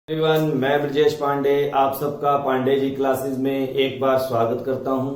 Everyone, मैं ब्रजेश पांडे आप सबका पांडे जी क्लासेस में एक बार स्वागत करता हूं।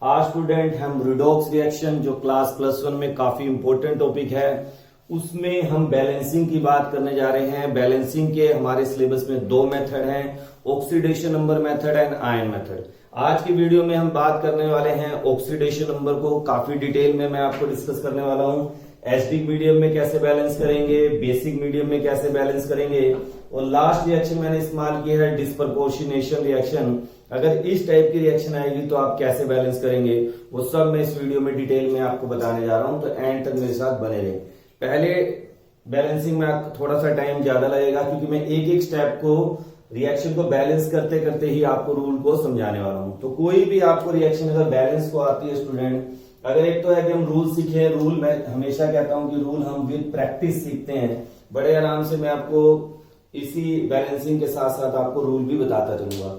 आज स्टूडेंट हम रिडॉक्स रिएक्शन जो क्लास +1 में काफी इंपॉर्टेंट टॉपिक है उसमें हम बैलेंसिंग की बात करने जा रहे हैं। बैलेंसिंग के हमारे सिलेबस में दो मेथड हैं, oxidation number method and ion method. आज की वीडियो में हम बात करने वाले हैं ऑक्सीडेशन नंबर को काफी डिटेल में मैं आपको डिस्कस करने वाला हूं। एसिडिक मीडियम में कैसे बैलेंस करेंगे, बेसिक मीडियम में कैसे बैलेंस करेंगे, और लास्ट रिएक्शन मैंने इस्तेमाल किया है डिस्प्रपोर्शनेशन रिएक्शन। अगर इस टाइप की रिएक्शन आएगी तो आप कैसे बैलेंस करेंगे, वो सब मैं इस वीडियो में डिटेल में आपको बताने जा रहा हूं, तो एंड तक मेरे साथ बने रहे। पहले बैलेंसिंग में थोड़ा सा टाइम ज्यादा लगेगा क्योंकि मैं एक एक स्टेप को रिएक्शन को बैलेंस करते करते ही आपको रूल को समझाने वाला हूं। तो कोई भी आपको रिएक्शन अगर बैलेंस को आती है स्टूडेंट, अगर एक तो है कि हम रूल सीखे, रूल मैं हमेशा कहता हूं कि रूल हम विद प्रैक्टिस सीखते हैं। बड़े आराम से मैं आपको इसी बैलेंसिंग के साथ साथ आपको रूल भी बताता चलूंगा।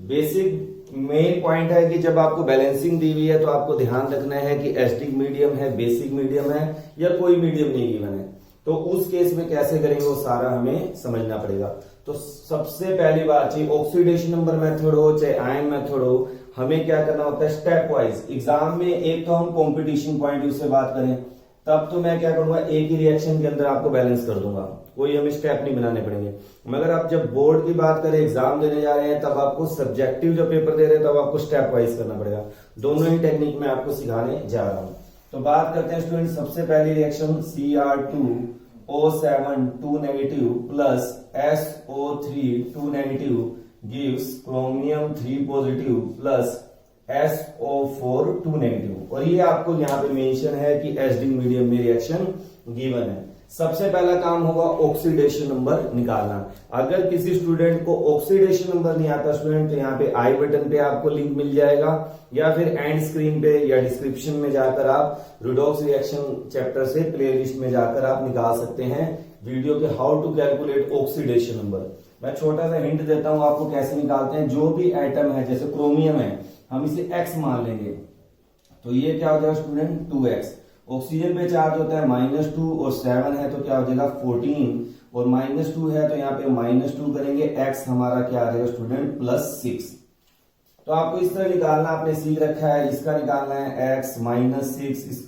बेसिक मेन पॉइंट है कि जब आपको बैलेंसिंग दी हुई है तो आपको ध्यान रखना है कि एसिडिक मीडियम है, बेसिक मीडियम है या कोई मीडियम नहीं गिवन है, तो उस केस में कैसे करेंगे वो सारा हमें समझना पड़ेगा। तो सबसे पहली बात, चाहे ऑक्सीडेशन नंबर मेथड हो चाहे आयन मेथड हो, हमें क्या करना होता है स्टेप वाइज। एग्जाम में एक तो हम कंपटीशन पॉइंट व्यू से बात करें तब तो मैं क्या करूंगा, एक ही रिएक्शन के अंदर आपको बैलेंस कर दूंगा, कोई हमें स्टेप नहीं बनाने पड़ेंगे। मगर आप जब बोर्ड की बात करें, एग्जाम देने जा रहे हैं, तब आपको सब्जेक्टिव जो पेपर दे रहे हैं तब आपको स्टेप वाइज करना पड़ेगा। दोनों ही टेक्निक में आपको सिखाने जा रहा हूं। तो बात करते हैं स्टूडेंट, सबसे पहली reaction Cr2O7 2 negative plus SO3 2 negative gives chromium 3 positive plus SO4 2 negative. और ये आपको यहाँ पे मेंशन है कि एसिडिक मीडियम में रिएक्शन गिवन है। सबसे पहला काम होगा ऑक्सीडेशन नंबर निकालना। अगर किसी स्टूडेंट को ऑक्सीडेशन नंबर नहीं आता स्टूडेंट, तो यहाँ पे आई बटन पे आपको लिंक मिल जाएगा या फिर एंड स्क्रीन पे या डिस्क्रिप्शन में जाकर आप रिडॉक्स रिएक्शन चैप्टर से प्लेलिस्ट में जाकर आप निकाल सकते हैं वीडियो के how to calculate oxidation number. मैं छोटा सा हिंट देता हूं आपको कैसे निकालते हैं। जो भी एटम है, जैसे क्रोमियम है, हम इसे x मान लेंगे तो ये क्या हो जाएगा स्टूडेंट 2x। ऑक्सीजन पे चार्ज होता है -2 और 7 है तो क्या हो जाएगा 14, और -2 है तो यहाँ पे -2 करेंगे, x हमारा क्या आ जाएगा स्टूडेंट +6। तो आपको इस तरह निकालना आपने सीख रखा है। इसका निकालना है x -6 =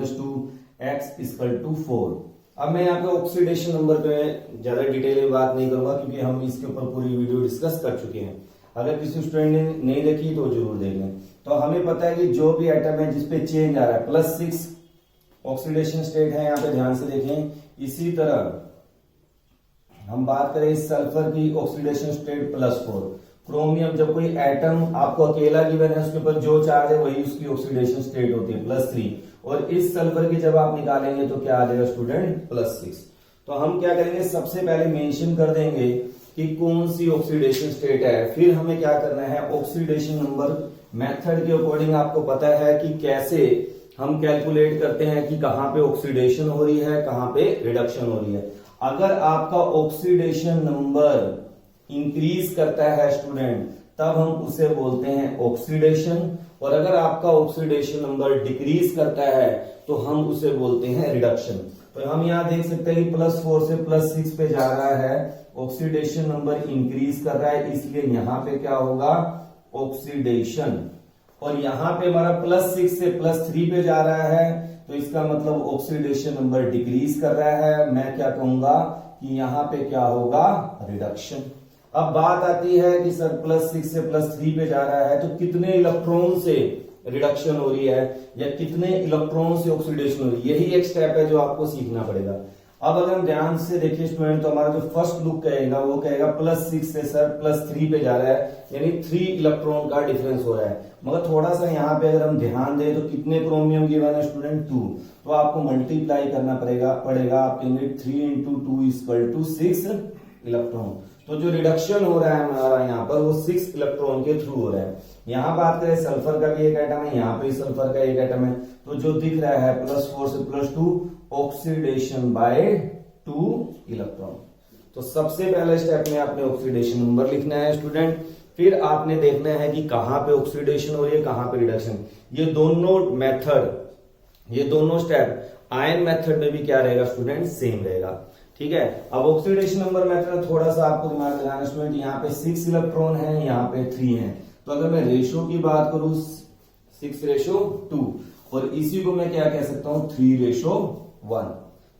-2, x = 4। अब मैं यहाँ पे ऑक्सीडेशन नंबर पे ज्यादा डिटेल में बात नहीं करूंगा क्योंकि हम इसके ऊपर पूरी वीडियो डिस्कस कर चुके हैं। अगर किसी स्टूडेंट ने नहीं देखी तो जरूर देख लें। तो हमें पता है कि जो भी एटम है जिसपे चेंज आ रहा है +6 ऑक्सीडेशन स्टेट है, यहाँ पे ध्यान से देखें। इसी तरह हम बात करें सल्फर की ऑक्सीडेशन स्टेट +4। क्रोमियम, जब कोई एटम आपको अकेला गिवन है उसके ऊपर जो चार्ज है वही उसकी ऑक्सीडेशन स्टेट होती है +3, और इस सल्फर की जब आप निकालेंगे तो क्या आ जाएगा स्टूडेंट +6। तो हम क्या करेंगे, सबसे पहले मेंशन कर देंगे कि कौन सी ऑक्सीडेशन स्टेट है, फिर हमें क्या करना है ऑक्सीडेशन नंबर मेथड के अकॉर्डिंग आपको पता है कि कैसे हम कैलकुलेट करते हैं कि कहां पे ऑक्सीडेशन हो रही है, कहां पे रिडक्शन हो रही है। अगर आपका ऑक्सीडेशन नंबर इंक्रीज करता है स्टूडेंट तब हम उसे बोलते हैं ऑक्सीडेशन, और अगर आपका ऑक्सीडेशन नंबर डिक्रीज करता है तो हम उसे बोलते हैं रिडक्शन। तो हम यहां देख सकते हैं कि +4 से +6 पे जा रहा है, ऑक्सीडेशन नंबर इंक्रीज कर रहा है, इसलिए यहां पे क्या होगा ऑक्सीडेशन। और यहां पे हमारा +6 से +3 पे जा रहा है तो इसका मतलब ऑक्सीडेशन नंबर डिक्रीज कर रहा है। मैं क्या कहूंगा कि यहां पे क्या होगा रिडक्शन। अब बात आती है कि सर +6 से +3 पे जा रहा है तो कितने इलेक्ट्रॉन से रिडक्शन हो रही है या कितने इलेक्ट्रॉन से ऑक्सीडेशन हो रही है, यही एक स्टेप है जो आपको सीखना पड़ेगा। अब अगर हम ध्यान से देखिए स्टूडेंट तो हमारा जो फर्स्ट लुक कहेगा वो कहेगा +6 से सर +3 पे जा रहा है, यानी 3 इलेक्ट्रॉन का डिफरेंस हो रहा है। मगर थोड़ा सा यहाँ पे अगर हम ध्यान दें तो कितने क्रोमियम गिवन है स्टूडेंट 2, तो आपको मल्टीप्लाई करना पड़ेगा। आप कहेंगे 3 × 2 = 6 इलेक्ट्रॉन। तो जो रिडक्शन हो रहा है हमारा यहाँ पर वो 6 इलेक्ट्रॉन के थ्रू हो रहा है। यहाँ बात करें सल्फर का भी एक एटम है, यहाँ पे सल्फर का एक एटम है, तो जो दिख रहा है +4 से +2 ऑक्सीडेशन बाय 2 इलेक्ट्रॉन। तो सबसे पहले स्टेप में आपने ऑक्सीडेशन नंबर लिखना है स्टूडेंट, फिर आपने देखना है कि कहां पे ऑक्सीडेशन हो रही है, कहां पे रिडक्शन। ये दोनों मेथड, ये दोनों स्टेप आयन मेथड में भी क्या रहेगा स्टूडेंट, सेम रहेगा। ठीक है। अब ऑक्सीडेशन नंबर मेथड थोड़ा सा आपको दिमाग लगाना स्टूडेंट, यहाँ पे 6 इलेक्ट्रॉन है, यहाँ पे 3 है, तो अगर मैं रेशो की बात करूं 6:2 और इसी को मैं क्या कह सकता हूं 3:1।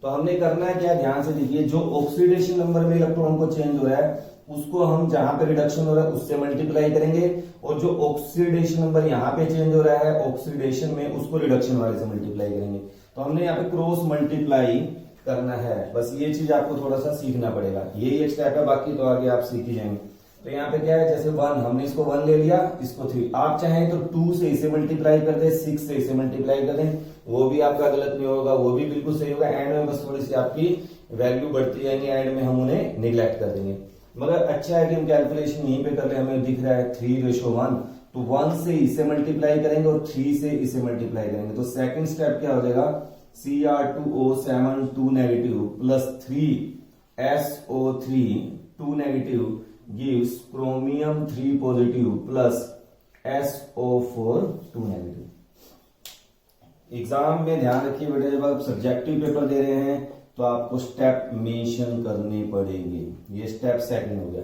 तो हमने करना है क्या, ध्यान से देखिए, जो ऑक्सीडेशन नंबर में इलेक्ट्रॉन को चेंज हो रहा है उसको हम जहां पे रिडक्शन हो रहा है उससे मल्टीप्लाई करेंगे, और जो ऑक्सीडेशन नंबर यहाँ पे चेंज हो रहा है ऑक्सीडेशन में उसको रिडक्शन वाले से मल्टीप्लाई करेंगे। तो हमने यहाँ पे क्रॉस मल्टीप्लाई करना है, बस ये चीज आपको थोड़ा सा सीखना पड़ेगा, यही एक स्टेप है, बाकी तो आगे आप सीख ही जाएंगे। तो यहाँ पे क्या है, जैसे 1 हमने इसको 1 ले लिया, इसको 3, आप चाहें तो 2 से इसे मल्टीप्लाई कर दे, 6 से इसे मल्टीप्लाई कर दें, वो भी आपका गलत नहीं होगा, वो भी बिल्कुल सही होगा। एंड में बस थोड़ी सी आपकी वैल्यू बढ़ती जाएंगी, एंड में हम उन्हें निगलेक्ट कर देंगे। मगर अच्छा है कि हम कैलकुलेशन यहीं पे कर रहे हैं, हमें दिख रहा है 3:1, तो 1 से इसे मल्टीप्लाई करेंगे और 3 से इसे मल्टीप्लाई करेंगे। तो सेकंड स्टेप क्या हो जाएगा, Cr2O7 2 negative plus 3SO3 2 negative gives chromium 3 positive plus SO4 2 negative. Exam में ध्यान रखिए बेटा, जब आप सब्जेक्टिव पेपर दे रहे हैं तो आपको स्टेप मेंशन करने पड़ेंगे। ये स्टेप सेकंड हो गया।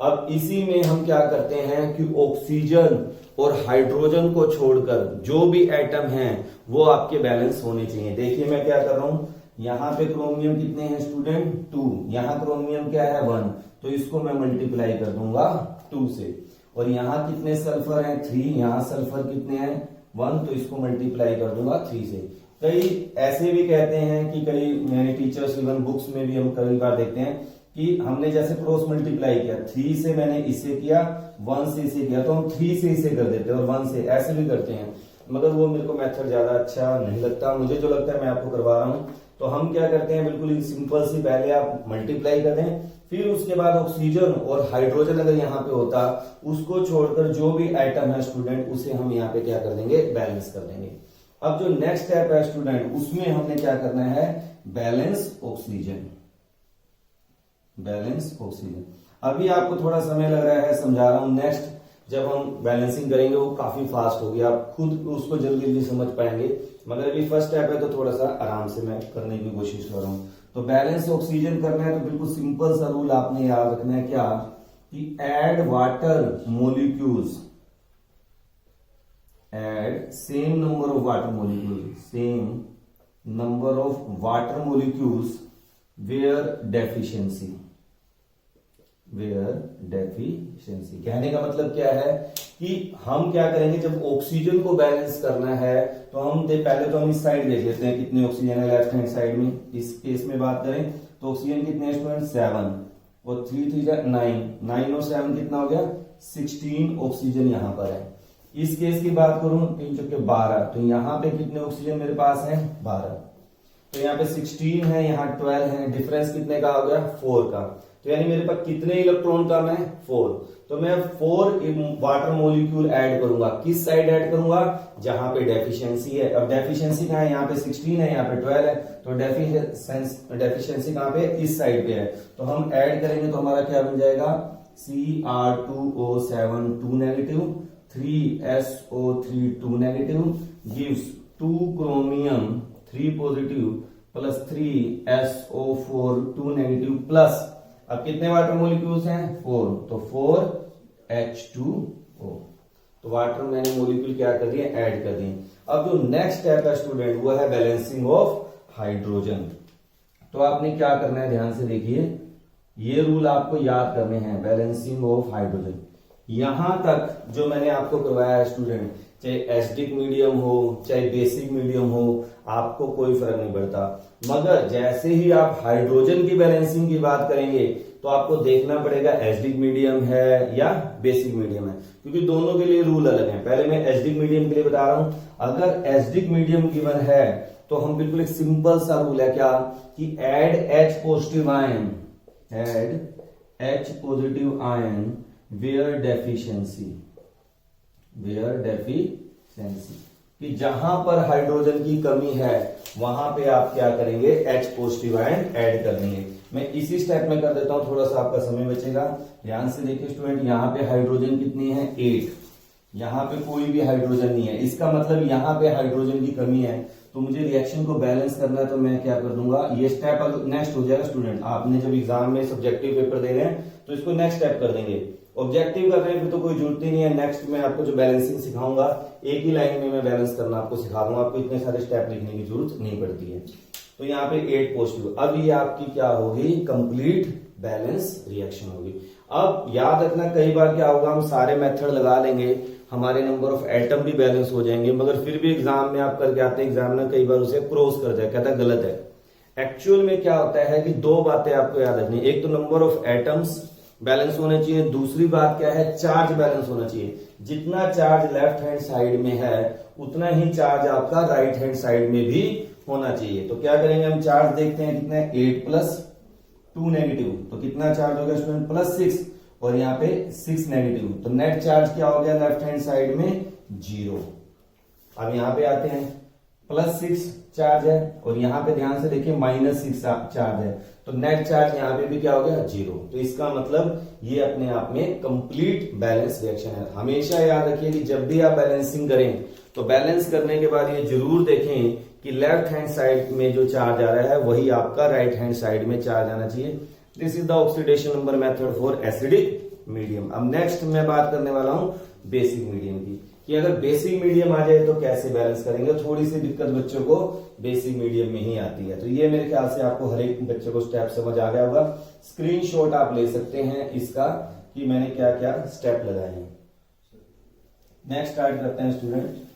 अब इसी में हम क्या करते हैं कि ऑक्सीजन और हाइड्रोजन को छोड़कर जो भी एटम हैं वो आपके बैलेंस होने चाहिए। देखिए मैं क्या कर रहा हूं, यहाँ पे क्रोमियम कितने हैं स्टूडेंट 2, यहाँ क्रोमियम क्या है 1, तो इसको मैं मल्टीप्लाई कर दूंगा 2 से, और यहाँ कितने सल्फर हैं 3, यहाँ सल्फर कितने हैं 1, तो इसको मल्टीप्लाई कर दूंगा 3 से। कई ऐसे भी कहते हैं कि कई मैंने टीचर्स इवन बुक्स में भी हम कई बार देखते हैं कि हमने जैसे क्रॉस मल्टीप्लाई किया, 3 से मैंने इसे किया, 1 से इसे किया, तो हम 3 से इसे कर देते हैं और 1 से, ऐसे भी करते हैं, मगर वो मेरे को मेथड ज्यादा अच्छा नहीं लगता। मुझे जो लगता है मैं आपको करवा रहा हूं। तो हम क्या करते हैं, बिल्कुल सिंपल सी, पहले आप मल्टीप्लाई कर दें, फिर उसके बाद ऑक्सीजन और हाइड्रोजन अगर यहाँ पे होता, उसको छोड़कर जो भी आइटम है स्टूडेंट उसे हम यहाँ पे क्या कर देंगे, बैलेंस कर देंगे। अब जो नेक्स्ट स्टेप है स्टूडेंट, उसमें हमने क्या करना है, बैलेंस ऑक्सीजन। बैलेंस ऑक्सीजन अभी आपको थोड़ा समय लग रहा है, समझा रहा हूं। नेक्स्ट जब हम बैलेंसिंग करेंगे वो काफी फास्ट होगी, आप खुद उसको जल्दी जल्दी समझ पाएंगे, मगर अभी फर्स्ट स्टेप है तो थोड़ा सा आराम से मैं करने की कोशिश कर रहा हूं। तो बैलेंस ऑक्सीजन करना है तो बिल्कुल सिंपल सा रूल आपने याद रखना है, क्या कि add water molecules, add same number of water molecule, same number of water molecules where deficiency, where deficiency. कहने का मतलब क्या है कि हम क्या करेंगे, जब ऑक्सीजन को बैलेंस करना है तो हम पहले तो हम इस साइड देख लेते हैं कितने ऑक्सीजन है लेफ्ट हैंड साइड में। इस केस में बात करें तो ऑक्सीजन कितने हैं स्टूडेंट 7 और 3 3 9, 9 और 7 कितना हो गया 16 ऑक्सीजन यहाँ पर है। इस केस की बात करूं 3 चौके 12, तो यहाँ पे कितने ऑक्सीजन मेरे पास है 12, तो यहाँ पे 16 है, यहाँ 12 है, डिफरेंस कितने का हो गया 4 का, तो यानी मेरे पास कितने इलेक्ट्रॉन कम है 4, तो मैं 4 वाटर मॉलिक्यूल ऐड करूंगा। किस साइड ऐड करूंगा, जहां पे डेफिशिएंसी है। अब डेफिशिएंसी कहां है, यहाँ पे 16 है, यहाँ पे 12 है, तो डेफिशिएंसी कहां पे, इस साइड पे है, तो हम ऐड करेंगे तो हमारा क्या बन जाएगा Cr2O7 2 negative 3SO3 2 negative gives 2 chromium 3 positive plus 3SO4 2 negative plus, अब कितने वाटर मोलिक्यूल्स हैं 4, तो 4H2O, तो वाटर मैंने मोलिक्यूल क्या कर दिए ऐड कर दिए। अब जो नेक्स्ट स्टेप है स्टूडेंट वो है बैलेंसिंग ऑफ हाइड्रोजन। तो आपने क्या करना है, ध्यान से देखिए, ये रूल आपको याद करने हैं, बैलेंसिंग ऑफ हाइड्रोजन। यहां तक जो मैंने आपको करवाया है स्टूडेंट, चाहे एसिडिक मीडियम हो चाहे बेसिक मीडियम हो, आपको कोई फर्क नहीं पड़ता, मगर जैसे ही आप हाइड्रोजन की बैलेंसिंग की बात करेंगे तो आपको देखना पड़ेगा एसिडिक मीडियम है या बेसिक मीडियम है, क्योंकि दोनों के लिए रूल अलग हैं। पहले मैं एसिडिक मीडियम के लिए बता रहा हूं, अगर एसिडिक मीडियम गिवन है तो हम बिल्कुल एक सिंपल सा रूल है क्या, कि add H positive ion, add H positive ion where deficiency, where deficiency, कि जहां पर हाइड्रोजन की कमी है वहां पे आप क्या करेंगे H पॉजिटिव आयन ऐड कर देंगे। मैं इसी स्टेप में कर देता हूं, थोड़ा सा आपका समय बचेगा। ध्यान से देखिए स्टूडेंट, यहाँ पे हाइड्रोजन कितनी है 8, यहाँ पे कोई भी हाइड्रोजन नहीं है, इसका मतलब यहाँ पे हाइड्रोजन की कमी है, तो मुझे रिएक्शन को बैलेंस करना है, तो मैं क्या कर दूंगा, ये स्टेप नेक्स्ट हो जाएगा स्टूडेंट। आपने जब एग्जाम में सब्जेक्टिव पेपर दे रहे हैं तो इसको नेक्स्ट स्टेप कर देंगे। ऑब्जेक्टिव कर रहे हैं फिर तो कोई जरूरत ही नहीं है। नेक्स्ट में आपको जो बैलेंसिंग सिखाऊंगा, एक ही लाइन में मैं बैलेंस करना आपको सिखा दूंगा, आपको इतने सारे स्टेप लिखने की जरूरत नहीं पड़ती है। तो यहाँ पे 8 पॉजिटिव, अब ये आपकी क्या होगी, कंप्लीट बैलेंस रिएक्शन होगी। अब याद रखना, कई बार क्या होगा, हम सारे मेथड लगा लेंगे, हमारे नंबर ऑफ एटम भी बैलेंस हो जाएंगे, मगर फिर भी एग्जाम में आप करके आते हैं, एग्जामिनर कई बार उसे क्रॉस कर जाए, कहता है गलत है। एक्चुअल में क्या होता है कि दो बातें आपको याद रखनी, एक तो नंबर ऑफ एटम्स बैलेंस होने चाहिए, दूसरी बात क्या है, चार्ज बैलेंस होना चाहिए। जितना चार्ज लेफ्ट हैंड साइड में है उतना ही चार्ज आपका राइट हैंड साइड में भी होना चाहिए। तो क्या करेंगे, हम चार्ज देखते हैं कितना है, 8 प्लस 2 नेगेटिव, तो कितना चार्ज हो गया स्टूडेंट, +6, और यहाँ पे 6 नेगेटिव, तो नेट चार्ज क्या हो गया लेफ्ट हैंड साइड में, 0। अब यहाँ पे आते हैं, +6 चार्ज है और यहाँ पे ध्यान से देखिए -6 चार्ज है, तो नेट चार्ज यहाँ पे भी क्या हो गया, 0। तो इसका मतलब ये अपने आप में कंप्लीट बैलेंस रिएक्शन है। हमेशा याद रखिए कि जब भी आप बैलेंसिंग करें तो बैलेंस करने के बाद ये जरूर देखें कि लेफ्ट हैंड साइड में जो चार्ज आ रहा है वही आपका राइट हैंड साइड में चार्ज आना चाहिए। This is the oxidation number method for acidic medium. अब नेक्स्ट मैं बात करने वाला हूं बेसिक मीडियम की, कि अगर बेसिक मीडियम आ जाए तो कैसे बैलेंस करेंगे। थोड़ी सी दिक्कत बच्चों को बेसिक मीडियम में ही आती है, तो ये मेरे ख्याल से आपको हर एक बच्चे को स्टेप समझ आ गया होगा। स्क्रीनशॉट आप ले सकते हैं इसका कि मैंने क्या क्या स्टेप लगाए हैं। नेक्स्ट स्टार्ट करते हैं स्टूडेंट।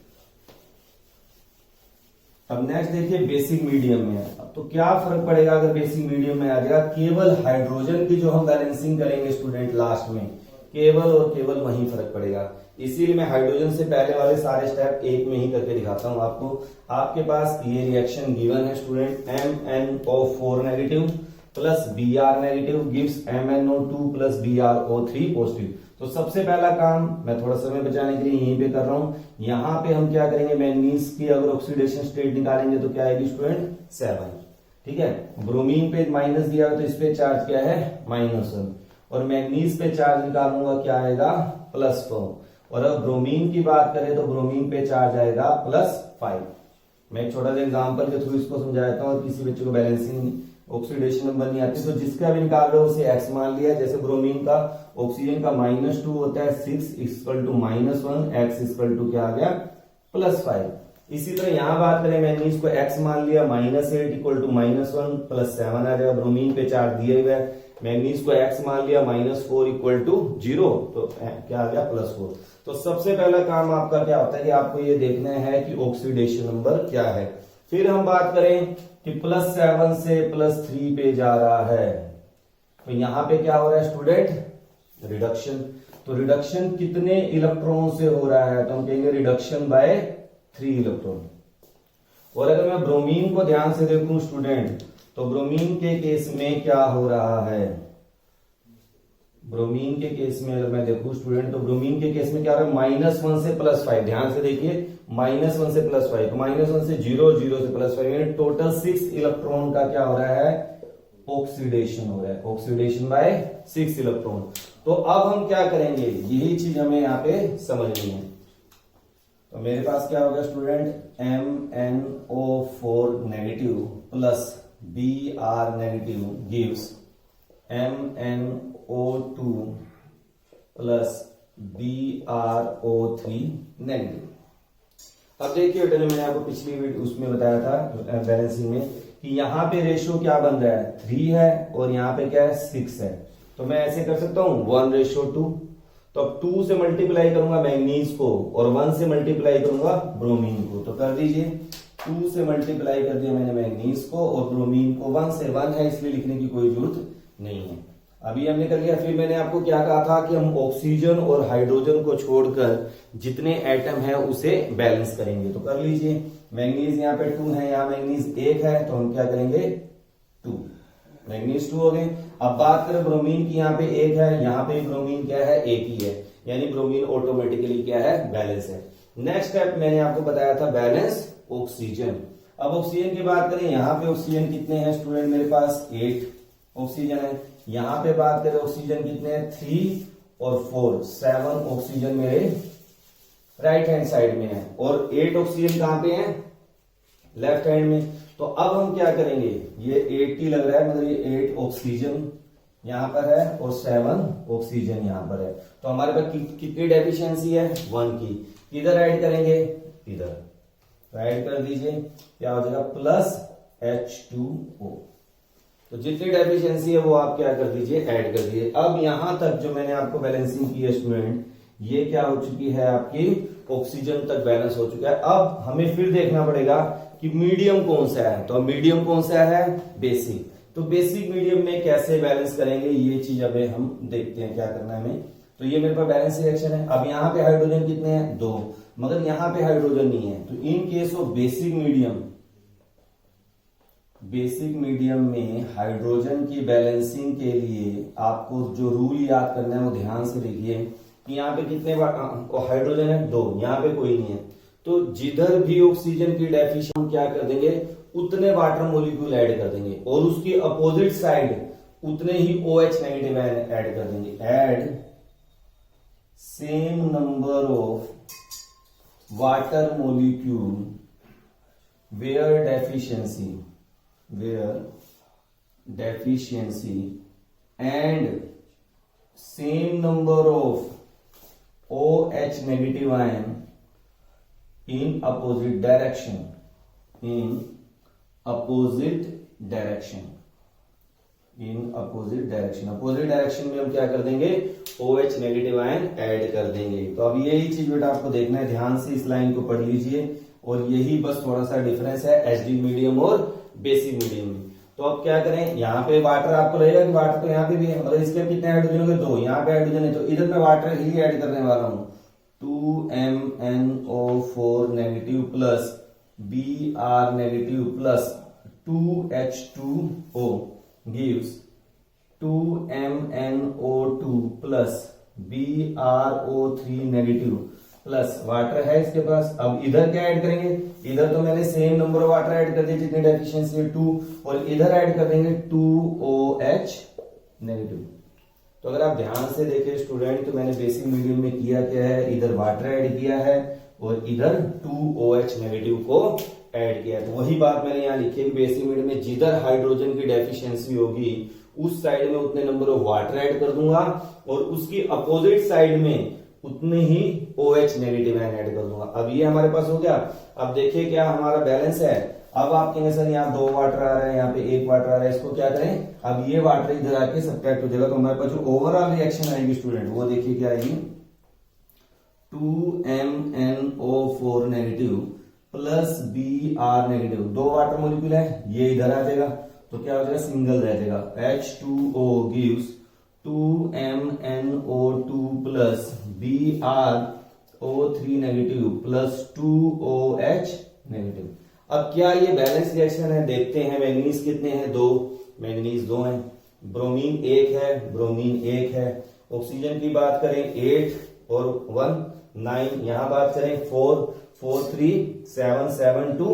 अब नेक्स्ट देखिए बेसिक मीडियम में, अब तो क्या फर्क पड़ेगा अगर बेसिक मीडियम में आ जाएगा, केवल हाइड्रोजन की जो हम बैलेंसिंग करेंगे स्टूडेंट लास्ट में, केवल और केवल वही फर्क पड़ेगा। इसीलिए मैं हाइड्रोजन से पहले वाले सारे स्टेप एक में ही करके दिखाता हूं आपको। आपके पास ये रिएक्शन गिवन है student, MnO4 negative plus Br negative gives MnO2 plus BrO3 positive. तो सबसे पहला काम मैं थोड़ा समय बचाने के लिए यहीं पे कर रहा हूं। यहां पे हम क्या करेंगे, मैंगनीज की अगर ऑक्सीडेशन स्टेट निकालेंगे तो क्या आएगी स्टूडेंट, 7। ठीक है, ब्रोमीन पे माइनस दिया हुआ तो इस पे चार्ज क्या है, -1, और मैंगनीज पे चार्ज निकालूंगा क्या आएगा, +4। और अब ब्रोमीन की बात करें तो ब्रोमीन पे चार्ज आएगा +5। मैं एक छोटा सा एग्जांपल के थ्रू इसको समझाता हूँ। किसी बच्चे को बैलेंसिंग ऑक्सीडेशन नंबर नहीं आती तो जिसका भी निकाल रहे हो उसे x मान लिया। जैसे ब्रोमीन का ऑक्सीजन का -2 होता है, 6 = -1, x = क्या आ गया, +5। इसी तरह यहां बात करें मैंगनीज को x मान लिया, -8 = -1 +7 आ जाएगा। ब्रोमीन पे चार्ज दिए हुए है, मैंगनीज को x मान लिया, -4 = 0, तो क्या आ गया, +4। तो सबसे पहला काम आपका क्या होता है कि आपको ये देखना है कि ऑक्सीडेशन नंबर क्या है। फिर हम बात करें कि +7 से +3 पे जा रहा है, तो यहां पे क्या हो रहा है स्टूडेंट, रिडक्शन। तो रिडक्शन कितने इलेक्ट्रॉन से हो रहा है, तो हम कहेंगे रिडक्शन बाय 3 इलेक्ट्रॉन। और अगर मैं ब्रोमीन को ध्यान से देखूं स्टूडेंट, तो ब्रोमीन के केस में क्या हो रहा है, ब्रोमीन के केस में अगर मैं देखूं स्टूडेंट, तो ब्रोमीन के केस में क्या हो रहा है, -1 से +5। ध्यान से देखिए, -1 से +5, तो -1 से 0, 0 से +5, यानी टोटल 6 इलेक्ट्रॉन का क्या हो रहा है, ऑक्सीडेशन हो रहा है, ऑक्सीडेशन बाय 6 इलेक्ट्रॉन। तो अब हम क्या करेंगे, यही चीज हमें यहाँ पे समझनी है। तो मेरे पास क्या होगा student, MnO4 negative plus Br negative gives MnO2 plus BrO3 negative. अब देखिए बेटा, मैंने आपको पिछली वीडियो उसमें बताया था बैलेंसिंग में कि यहाँ पे रेशियो क्या बन रहा है, 3 है और यहाँ पे क्या है, 6 है। तो मैं ऐसे कर सकता हूँ 1:2। तो अब 2 से मल्टीप्लाई करूंगा मैंगनीज को और 1 से मल्टीप्लाई करूंगा ब्रोमीन को। तो कर दीजिए, 2 से मल्टीप्लाई कर दिया मैंने मैंगनीज को और ब्रोमीन को। 1 से 1 है इसलिए लिखने की कोई जरूरत नहीं है, अभी हमने कर लिया। फिर मैंने आपको क्या कहा था कि हम ऑक्सीजन और हाइड्रोजन को छोड़कर जितने एटम है उसे बैलेंस करेंगे। तो कर लीजिए, मैंगनीज यहाँ पे 2 है, यहाँ मैंगनीज 1 है, तो हम क्या करेंगे, 2, मैंगनीज 2 हो गए। अब बात करें ब्रोमीन की, यहाँ पे 1 है, यहाँ पे ब्रोमीन क्या है, 1 ही है, यानी ब्रोमीन ऑटोमेटिकली क्या है, बैलेंस है। नेक्स्ट स्टेप मैंने आपको बताया था बैलेंस ऑक्सीजन। अब ऑक्सीजन की बात करें, यहाँ पे ऑक्सीजन कितने हैं स्टूडेंट, मेरे पास 8 ऑक्सीजन है। यहां पे बात करें ऑक्सीजन कितने हैं, 3 और 4, 7 ऑक्सीजन मेरे राइट हैंड साइड में है। और 8 ऑक्सीजन कहां पे है, लेफ्ट हैंड में। तो अब हम क्या करेंगे, ये 80 लग रहा है, मतलब ये 8 ऑक्सीजन यहां पर है और 7 ऑक्सीजन यहां पर है। तो हमारे पास कितनी डेफिशिएंसी है, 1 की। किधर ऐड करेंगे, इधर। तो ऐड कर दीजिए, क्या हो जाएगा, प्लस H2O। तो जितनी डेफिशिएंसी है वो आप क्या कर दीजिए, ऐड कर दीजिए। अब यहां तक जो मैंने आपको बैलेंसिंग की है स्टूडेंट, ये क्या हो चुकी है, आपकी ऑक्सीजन तक बैलेंस हो चुका है। अब हमें फिर देखना पड़ेगा कि मीडियम कौन सा है। तो मीडियम कौन सा है, बेसिक। तो बेसिक मीडियम में कैसे बैलेंस करेंगे, ये चीज अभी हम देखते हैं क्या करना है हमें। तो ये मेरे पास बैलेंस रिएक्शन है। अब यहाँ पे हाइड्रोजन कितने हैं, 2, मगर यहाँ पे हाइड्रोजन नहीं है। तो in case of basic medium, basic medium में हाइड्रोजन की बैलेंसिंग के लिए आपको जो रूल याद करना है वो ध्यान से देखिए कि यहाँ पे कितने हाइड्रोजन है, 2, यहाँ पे कोई नहीं है। तो जिधर भी ऑक्सीजन की डेफिशिएंसी हम क्या कर देंगे, उतने वाटर मॉलिक्यूल ऐड कर देंगे और उसकी अपोजिट साइड उतने ही OH नेगेटिव आयन ऐड कर देंगे। Add same number of water molecule where deficiency and same number of OH negative ion in opposite direction, opposite direction में हम क्या कर देंगे, OH नेगेटिव आयन ऐड कर देंगे। तो अब यही चीज बेटा आपको देखना है, ध्यान से इस लाइन को पढ़ लीजिए। और यही बस थोड़ा सा डिफरेंस है एसिडिक मीडियम और बेसिक मीडियम में। तो अब क्या करें, यहाँ पे वाटर आपको लगेगा कि वाटर तो यहाँ पे भी है, मतलब इसके कितने हाइड्रोजन हो गए, 2, यहाँ पे हाइड्रोजन है। तो इधर मैं वाटर ही ऐड करने वाला हूं, 2MnO4 negative plus Br negative plus 2H2O gives 2MnO2 plus BrO3 negative plus water है इसके पास। अब इधर क्या ऐड करेंगे, इधर तो मैंने same number of water add कर दिया जितनी डेफिशिएंसी है 2, और इधर ऐड कर देंगे 2OH नेगेटिव। तो अगर आप ध्यान से देखें स्टूडेंट, तो मैंने बेसिक मीडियम में किया क्या है, इधर वाटर ऐड किया है और इधर 2OH नेगेटिव को ऐड किया है। तो वही बात मैंने यहाँ लिखी है कि बेसिक मीडियम में जिधर हाइड्रोजन की डेफिशिएंसी होगी उस साइड में उतने नंबर ऑफ वाटर ऐड कर दूंगा और उसकी अपोजिट साइड में उतने ही OH नेगेटिव आयन ऐड कर दूंगा। अब ये हमारे पास हो गया। अब देखिए क्या हमारा बैलेंस है। अब आप कहेंगे सर यहाँ 2 वाटर आ रहा है, यहाँ पे 1 वाटर आ रहा है, इसको क्या करें, अब ये वाटर इधर आके सब्ट्रैक्ट हो जाएगा। तो हमारे पास जो ओवरऑल रिएक्शन आएगी स्टूडेंट, वो देखिए क्या आएगी, 2MnO4 negative plus Br negative, 2 water molecule है, ये इधर आ जाएगा। तो क्या हो जाएगा, सिंगल रह जाएगा। H2O gives 2MnO2 plus BrO3 negative plus 2OH negative. अब क्या ये बैलेंस रिएक्शन है, देखते हैं। मैंगनीज कितने हैं, 2, मैंगनीज 2 हैं। ब्रोमीन 1 है, ब्रोमीन 1 है। ऑक्सीजन की बात करें 8 और 1 9, यहां बात करें 4 4 3 7 7 2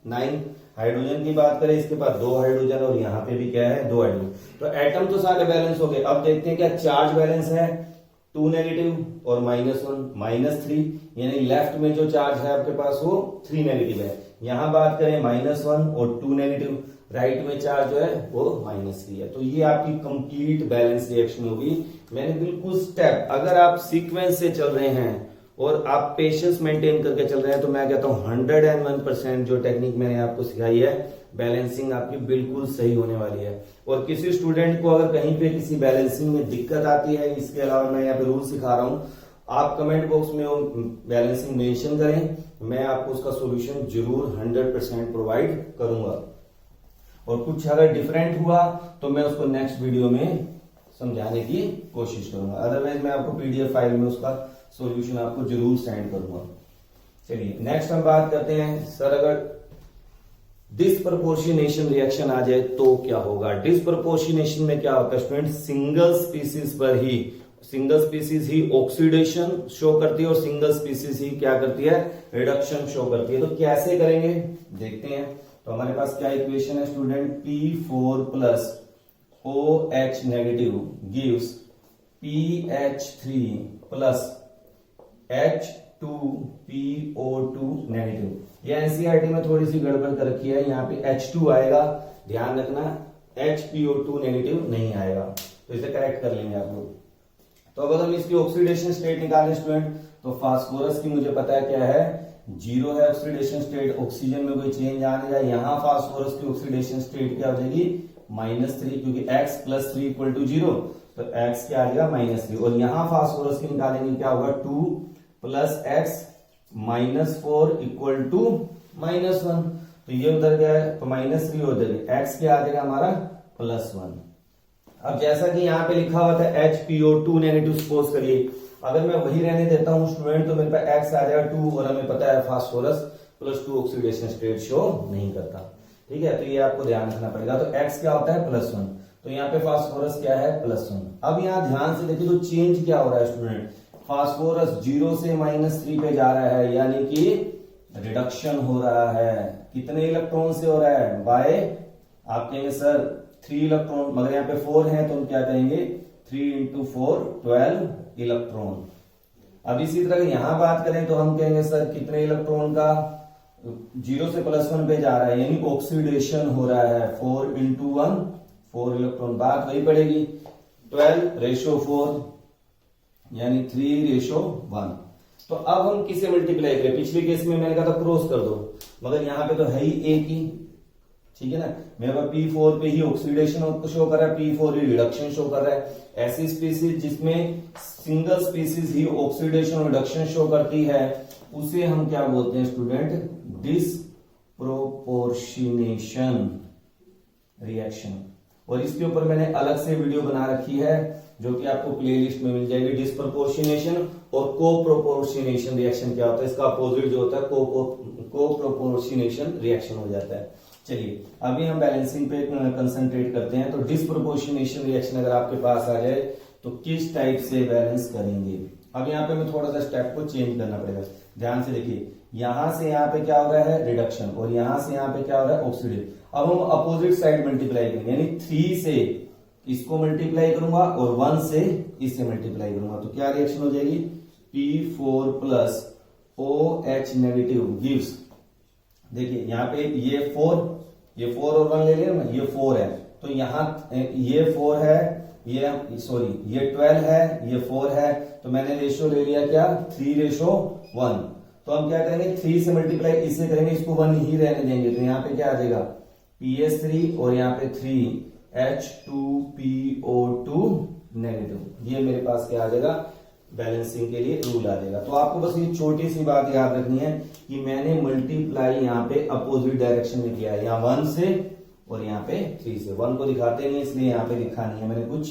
9। हाइड्रोजन की बात करें, इसके पास 2 हाइड्रोजन और यहाँ पे भी क्या है, 2 हाइड्रोजन। तो एटम तो सारे बैलेंस हो गए। अब देखते हैं क्या चार्ज बैलेंस है, 2 नेगेटिव और -1 -3, यानी लेफ्ट में जो चार्ज है आपके पास वो 3 नेगेटिव है। यहां बात करें -1 और 2 नेगेटिव, राइट में चार्ज जो है वो -3 है। तो ये आपकी कंप्लीट बैलेंस रिएक्शन होगी। मैंने बिल्कुल स्टेप, अगर आप सीक्वेंस से चल रहे हैं और आप पेशेंस मेंटेन करके चल रहे हैं, तो मैं कहता हूं 101% जो टेक्निक मैंने आपको सिखाई है, बैलेंसिंग आपकी बिल्कुल सही होने वाली है। और किसी स्टूडेंट को अगर कहीं पे किसी बैलेंसिंग में दिक्कत आती है, इसके अलावा मैं यहाँ पे रूल सिखा रहा हूं, आप कमेंट बॉक्स में वो बैलेंसिंग मेंशन करें, मैं आपको उसका सॉल्यूशन जरूर 100% प्रोवाइड करूंगा। और कुछ अगर डिफरेंट हुआ तो मैं उसको नेक्स्ट वीडियो में समझाने की कोशिश करूंगा, अदरवाइज मैं आपको PDF फाइल में उसका सॉल्यूशन आपको जरूर सेंड करूंगा। चलिए नेक्स्ट हम बात करते हैं, सर अगर डिस्प्रपोर्शनेशन रिएक्शन आ जाए तो क्या होगा। डिस्प्रपोर्शनेशन में क्या होता है स्टूडेंट, सिंगल स्पीसीज ही ऑक्सीडेशन शो करती है और सिंगल स्पीसीज ही क्या करती है, रिडक्शन शो करती है। तो कैसे करेंगे देखते हैं। तो हमारे पास क्या इक्वेशन है student, P4 plus OH negative gives PH3 plus H2 H2PO2 negative. ये एनसीईआरटी में थोड़ी सी गड़बड़ कर रखी है, यहाँ पे H2 आएगा, ध्यान रखना HPO2 नेगेटिव नहीं आएगा, तो इसे करेक्ट कर लेंगे आप लोग। तो अगर हम इसकी ऑक्सीडेशन स्टेट निकालें स्टूडेंट, तो फास्फोरस की मुझे पता है क्या है, 0 है ऑक्सीडेशन स्टेट, ऑक्सीजन में कोई चेंज आने जाए, यहाँ फास्फोरस की ऑक्सीडेशन स्टेट क्या हो जाएगी -3, क्योंकि x + 3 = 0, तो x क्या आ जाएगा -3, और यहाँ फास्फोरस की निकालेंगे क्या होगा 2 + x -4 = -1, तो ये उधर गया है तो -3 हो जाएगा, x क्या आ जाएगा हमारा +1। अब जैसा कि यहाँ पे लिखा हुआ था HPO2 नेगेटिव, सपोज करिए अगर मैं वही रहने देता हूं स्टूडेंट, तो मेरे पास x आ जाएगा 2, और हमें पता है फास्फोरस +2 ऑक्सीडेशन स्टेट शो नहीं करता, ठीक है, तो ये आपको ध्यान रखना पड़ेगा। तो x क्या होता है +1, तो यहाँ पे फास्फोरस क्या है +1। अब यहाँ ध्यान से देखिए तो चेंज क्या हो रहा है स्टूडेंट, फास्फोरस 0 से -3 पे जा रहा है, यानी कि रिडक्शन हो रहा है, कितने इलेक्ट्रॉन से हो रहा है, बाय, आप कहेंगे सर 3 इलेक्ट्रॉन, मगर यहाँ पे 4 है, तो हम क्या कहेंगे 3 × 4 12 इलेक्ट्रॉन। अब इसी तरह यहां बात करें तो हम कहेंगे सर कितने इलेक्ट्रॉन का 0 से +1 पे जा रहा है, यानी ऑक्सीडेशन हो रहा है, 4 × 1 4 इलेक्ट्रॉन, बात वही पड़ेगी 12:4, यानी 3:1। तो अब हम किसे मल्टीप्लाई करें, पिछले केस में मैंने कहा था क्रॉस कर दो, मगर यहाँ पे तो है ही एक ही, ठीक है ना, मेरे पास P4 पे ही ऑक्सीडेशन शो कर रहा है, P4 ही रिडक्शन शो कर रहा है। ऐसी स्पीसीज जिसमें सिंगल स्पीसीज ही ऑक्सीडेशन और रिडक्शन शो करती है, उसे हम क्या बोलते हैं स्टूडेंट, डिस्प्रोपोर्शनेशन रिएक्शन। और इसके ऊपर मैंने अलग से वीडियो बना रखी है, जो कि आपको प्लेलिस्ट में मिल जाएगी। डिस्प्रोपोर्शनेशन और कोप्रोपोर्शनेशन रिएक्शन क्या होता है, इसका अपोजिट जो होता है कोप्रोपोर्शनेशन रिएक्शन हो जाता है। चलिए अभी हम बैलेंसिंग पे कंसंट्रेट करते हैं। तो डिस्प्रोपोर्शनेशन रिएक्शन अगर आपके पास आ जाए तो किस टाइप से बैलेंस करेंगे। अब यहाँ पे मैं थोड़ा सा स्टेप को चेंज करना पड़ेगा, ध्यान से देखिए, यहां से यहाँ पे क्या हो रहा है रिडक्शन, और यहां से यहाँ पे क्या हो रहा है ऑक्सीडेशन। अब हम अपोजिट साइड मल्टीप्लाई करेंगे, यानी 3 से इसको मल्टीप्लाई करूंगा और 1 से इसे मल्टीप्लाई करूंगा, तो क्या रिएक्शन हो जाएगी, P4 + OH नेगेटिव गिव्स, देखिए यहाँ पे ये 4 और 1 ले लिया ना, ये 4 है, तो यहाँ ये 4 है, ये सॉरी ये 12 है, ये 4 है, तो मैंने रेशियो ले लिया क्या 3:1। तो हम क्या करेंगे 3 से मल्टीप्लाई इसे करेंगे, इसको 1 ही रहने देंगे, तो यहाँ पे क्या आ जाएगा PS3 और यहाँ पे 3 H2PO2 नेगेटिव, ये मेरे पास क्या आ जाएगा बैलेंसिंग के लिए रूल आ जाएगा। तो आपको बस ये छोटी सी बात याद रखनी है कि मैंने मल्टीप्लाई यहाँ पे अपोजिट डायरेक्शन में किया है, यहाँ 1 से और यहाँ पे 3 से। 1 को दिखाते नहीं इसलिए यहाँ पे लिखा नहीं है मैंने कुछ,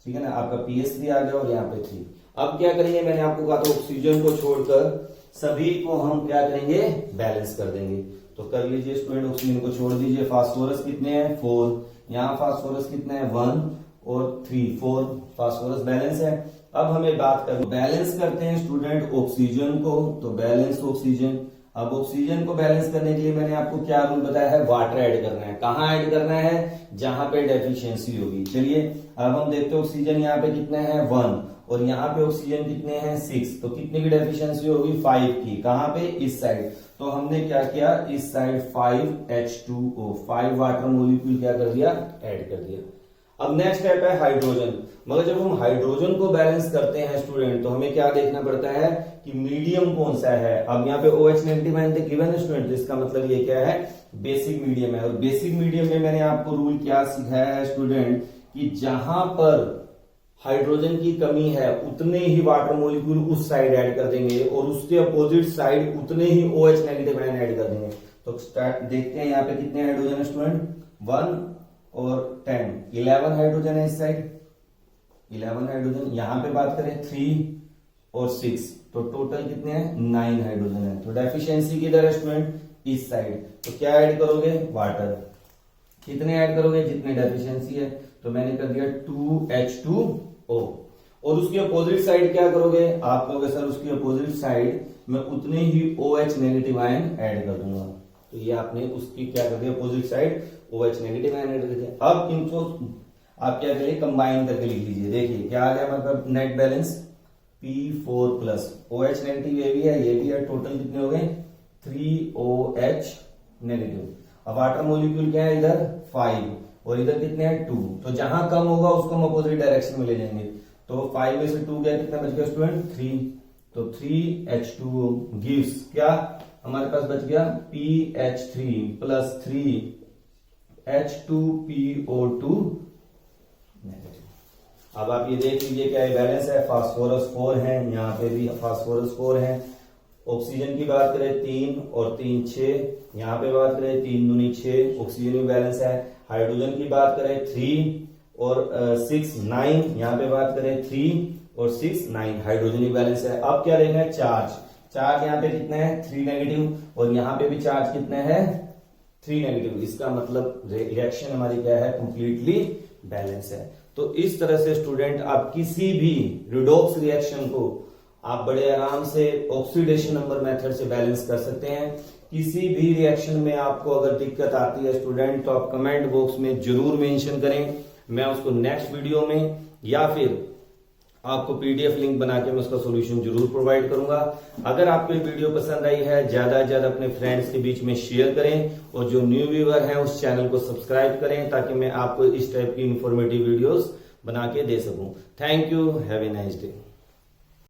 ठीक है ना, आपका PS3 आ गया और यहाँ पे 3। अब क्या करेंगे, मैंने आपको कहा था ऑक्सीजन को छोड़कर सभी को हम क्या करेंगे बैलेंस कर देंगे। तो कर लीजिए स्टूडेंट, ऑक्सीजन को छोड़ दीजिए। फास्फोरस कितने हैं 4, यहाँ फास्फोरस कितने हैं 1 और 3, 4 फास्फोरस बैलेंस है। अब हमें बात करें बैलेंस करते हैं स्टूडेंट ऑक्सीजन को, तो बैलेंस ऑक्सीजन। अब ऑक्सीजन को बैलेंस करने के लिए मैंने आपको क्या रूल बताया है, वाटर ऐड करना है। कहाँ ऐड करना है, जहां पे डेफिशिएंसी होगी। चलिए अब हम देखते हैं ऑक्सीजन यहाँ पे कितने हैं 1 और यहाँ पे ऑक्सीजन कितने हैं 6, तो कितने की डेफिशिएंसी होगी 5 की। कहाँ पे, इस साइड। तो हमने क्या किया, इस साइड 5H2O 5 वाटर मोलिक्यूल क्या कर दिया, ऐड कर दिया। अब नेक्स्ट स्टेप है हाइड्रोजन। मगर जब हम हाइड्रोजन को बैलेंस करते हैं स्टूडेंट, तो हमें क्या देखना पड़ता है कि मीडियम कौन सा है। अब यहाँ पे OH नेगेटिव आयन गिवन है स्टूडेंट, तो इसका मतलब ये क्या है, बेसिक मीडियम है। और बेसिक मीडियम में मैंने आपको रूल क्या सिखाया है स्टूडेंट, कि जहां पर हाइड्रोजन की कमी है उतने ही वाटर मॉलिक्यूल उस साइड ऐड कर देंगे और उसके अपोजिट साइड उतने ही OH नेगेटिव आयन ऐड कर देंगे। तो स्टार्ट देखते हैं यहाँ पे कितने हाइड्रोजन है स्टूडेंट, 1 और 10 11 हाइड्रोजन है इस साइड, 11 हाइड्रोजन। यहां पे बात करें 3 और 6, तो टोटल कितने हैं 9 हाइड्रोजन है। तो डेफिशिएंसी किधर है स्टूडेंट, इस साइड। तो क्या ऐड करोगे, वाटर। कितने ऐड करोगे, जितने डेफिशिएंसी है। तो मैंने कर दिया 2H2O। और उसकी अपोजिट साइड क्या करोगे, आप कहोगे सर उसकी अपोजिट साइड में उतने ही OH नेगेटिव आयन ऐड कर दूंगा। तो ये आपने उसकी क्या कर दिया, opposite side OH negative ion add कर दिया। अब इनको आप क्या करिए, कंबाइन करके लिख लीजिए। देखिए क्या आ गया हमारे पास net balance, P4 plus OH negative ये भी है, टोटल कितने हो गए 3OH नेगेटिव। अब वाटर मॉलिक्यूल क्या है इधर 5 और इधर कितने हैं 2, तो जहां कम होगा उसको हम अपोजिट डायरेक्शन में ले जाएंगे। तो 5 में से 2 गया, कितना बच गया स्टूडेंट 3, तो 3H2O गिव्स क्या हमारे पास बच गया PH3 प्लस 3H2PO2 नेगेटिव। अब आप ये देख लीजिए क्या बैलेंस है, फास्फोरस 4 है, यहाँ पे भी फास्फोरस 4 है। ऑक्सीजन की बात करें 3 और 3 6, यहाँ पे बात करें 3 दूनी 6, ऑक्सीजन भी बैलेंस है। हाइड्रोजन की बात करें 3 और 6 9, यहाँ पे बात करें 3 और 6 9, हाइड्रोजन भी बैलेंस है। अब क्या लेना है चार्ज, चार्ज यहाँ पे कितना है 3 नेगेटिव और यहाँ पे भी चार्ज कितना है 3 नेगेटिव। इसका मतलब रिएक्शन हमारी क्या है कंप्लीटली बैलेंस है। तो इस तरह से स्टूडेंट आप किसी भी रिडॉक्स रिएक्शन को आप बड़े आराम से ऑक्सीडेशन नंबर मेथड से बैलेंस कर सकते हैं। किसी भी रिएक्शन में आपको अगर दिक्कत आती है स्टूडेंट तो आप कमेंट बॉक्स में जरूर मेंशन करें, मैं उसको नेक्स्ट वीडियो में या फिर आपको पीडीएफ लिंक बना के मैं उसका सॉल्यूशन जरूर प्रोवाइड करूंगा। अगर आपको ये वीडियो पसंद आई है ज्यादा से ज्यादा अपने फ्रेंड्स के बीच में शेयर करें और जो न्यू व्यूअर हैं उस चैनल को सब्सक्राइब करें ताकि मैं आपको इस टाइप की इंफॉर्मेटिव वीडियोस बना के दे सकूं। Thank you, have a nice day.